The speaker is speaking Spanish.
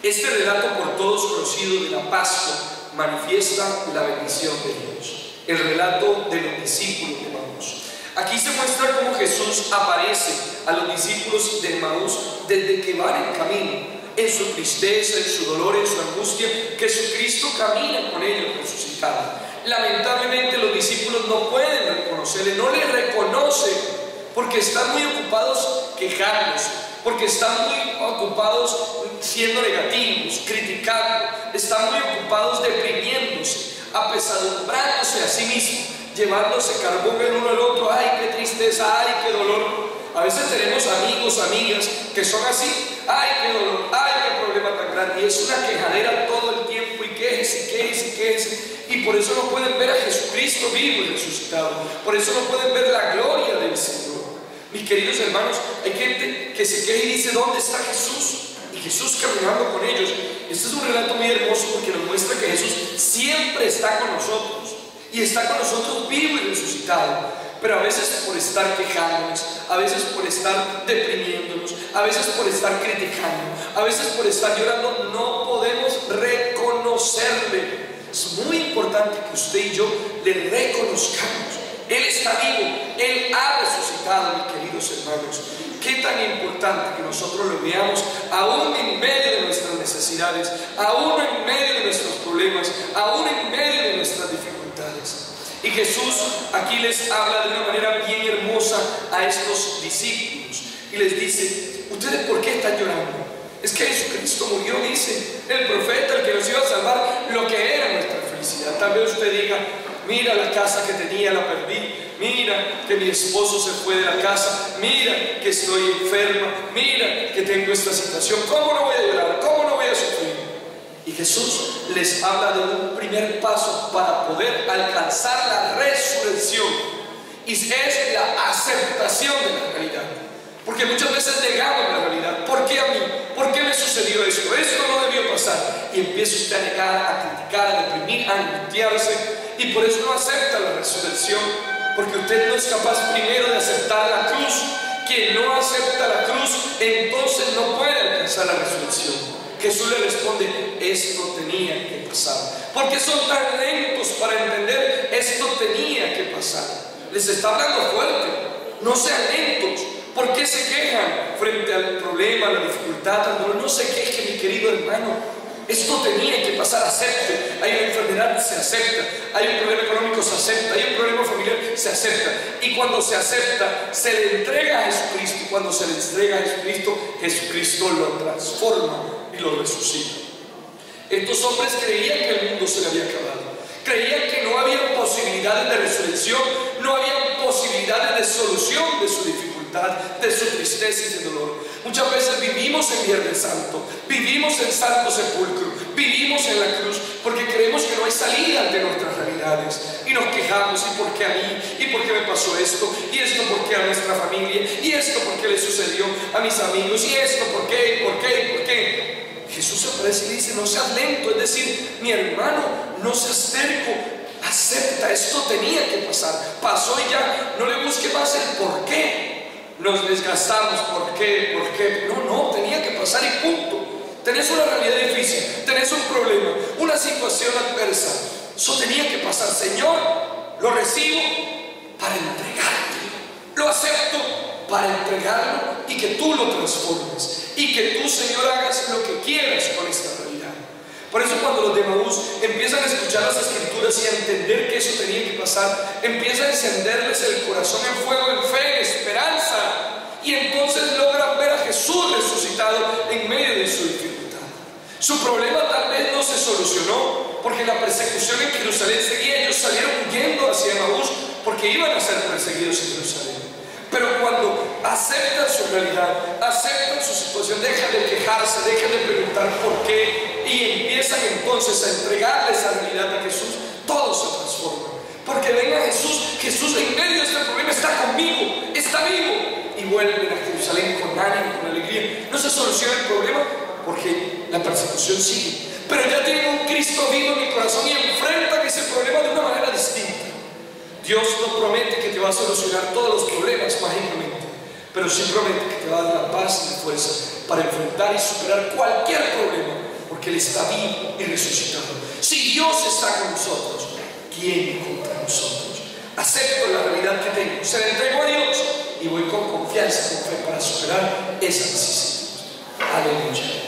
Este relato por todos conocido de la Pascua manifiesta la bendición de Dios. El relato de los discípulos de Emaús. Aquí se muestra cómo Jesús aparece a los discípulos de Emaús desde que van en camino, en su tristeza, en su dolor, en su angustia. Jesucristo camina con ellos resucitado. Lamentablemente los discípulos no pueden reconocerle, no le reconocen, porque están muy ocupados quejándose, porque están muy ocupados siendo negativos, criticando, están muy ocupados deprimiéndose, apesadumbrándose a sí mismos, llevándose carbón el uno al otro. Ay, qué tristeza, ay, qué dolor. A veces tenemos amigos, amigas que son así. Ay, qué dolor, ay, qué problema tan grande. Y es una quejadera todo el tiempo, y quéjese, quéjese, quéjese. Y por eso no pueden ver a Jesucristo vivo y resucitado. Por eso no pueden ver la gloria del Señor. Mis queridos hermanos, hay gente que se queja y dice: ¿dónde está Jesús? Y Jesús caminando con ellos. Este es un relato muy hermoso porque nos muestra que Jesús siempre está con nosotros, y está con nosotros vivo y resucitado. Pero a veces por estar quejándonos, a veces por estar deprimiéndonos, a veces por estar criticando, a veces por estar llorando, no podemos reconocerle. Es muy importante que usted y yo le reconozcamos. Él está vivo, Él ha resucitado, mis queridos hermanos. Qué tan importante que nosotros lo veamos aún en medio de nuestras necesidades, aún en medio de nuestros problemas, aún en medio de nuestras dificultades. Y Jesús aquí les habla de una manera bien hermosa a estos discípulos y les dice: ¿ustedes por qué están llorando? Es que Jesucristo murió, dice el profeta, el que nos iba a salvar, lo que era nuestra felicidad. Tal vez usted diga: mira, la casa que tenía la perdí, mira que mi esposo se fue de la casa, mira que estoy enferma, mira que tengo esta situación. ¿Cómo no voy a llorar? ¿Cómo no voy a sufrir? Y Jesús les habla de un primer paso para poder alcanzar la resurrección, y es la aceptación de la realidad. Porque muchas veces negamos la realidad. ¿Por qué a mí? ¿Por qué me sucedió esto? Esto no debió pasar. Y empieza usted a negar, a criticar, a deprimir, a angustiarse, y por eso no acepta la resurrección, porque usted no es capaz primero de aceptar la cruz. Quien no acepta la cruz, entonces no puede alcanzar la resurrección. Jesús le responde: esto tenía que pasar. ¿Por qué son tan lentos para entender esto tenía que pasar? Les está hablando fuerte. No sean lentos. ¿Por qué se quejan frente al problema, a la dificultad? No se queje, mi querido hermano. Esto tenía que pasar. Acepte. Hay una enfermedad, se acepta. Hay un problema económico, se acepta. Hay un problema familiar, se acepta. Y cuando se acepta, se le entrega a Jesucristo. Y cuando se le entrega a Jesucristo, Jesucristo lo transforma y lo resucita. Estos hombres creían que el mundo se le había acabado. Creían que no había posibilidades de resurrección, no había posibilidades de solución de su dificultad, de su tristeza y de dolor. Muchas veces vivimos en Viernes Santo, vivimos en Santo Sepulcro, vivimos en la cruz, porque creemos que no hay salida ante nuestras realidades. Y nos quejamos: ¿y por qué a mí? ¿Y por qué me pasó esto? ¿Y esto por qué a nuestra familia? ¿Y esto por qué le sucedió a mis amigos? ¿Y esto por qué? ¿Por qué? ¿Por qué? Jesús aparece y dice: no seas lento, es decir, mi hermano, no seas terco, acepta, esto tenía que pasar, pasó y ya, no le busque más el por qué. Nos desgastamos: ¿por qué? ¿Por qué? No, tenía que pasar y punto. Tenés una realidad difícil, tenés un problema, una situación adversa, eso tenía que pasar. Señor, lo recibo para entregarte, lo acepto para entregarlo y que tú lo transformes. Y que tú, Señor, hagas lo que quieras con esta realidad. Por eso cuando los de Emaús empiezan a escuchar las Escrituras y a entender que eso tenía que pasar, empieza a encenderles el corazón en fuego, en fe, en esperanza. Y entonces logran ver a Jesús resucitado en medio de su dificultad. Su problema tal vez no se solucionó, porque la persecución en Jerusalén seguía. Ellos salieron huyendo hacia Emaús porque iban a ser perseguidos en Jerusalén. Pero cuando aceptan su realidad, aceptan su situación, dejan de quejarse, dejan de preguntar por qué, y empiezan entonces a entregarle esa realidad a Jesús, todo se transforma. Porque ven a Jesús, Jesús en medio de este problema está conmigo, está vivo. Y vuelven a Jerusalén con ánimo, con alegría. No se soluciona el problema porque la persecución sigue. Pero ya tienen un Cristo vivo en mi corazón y enfrentan ese problema de una manera distinta. Dios no promete que te va a solucionar todos los problemas mágicamente, pero sí promete que te va a dar la paz y la fuerza para enfrentar y superar cualquier problema porque Él está vivo y resucitado. Si Dios está con nosotros, ¿quién contra nosotros? Acepto la realidad que tengo, se la entrego a Dios y voy con confianza, con fe para superar esa necesidad. Aleluya.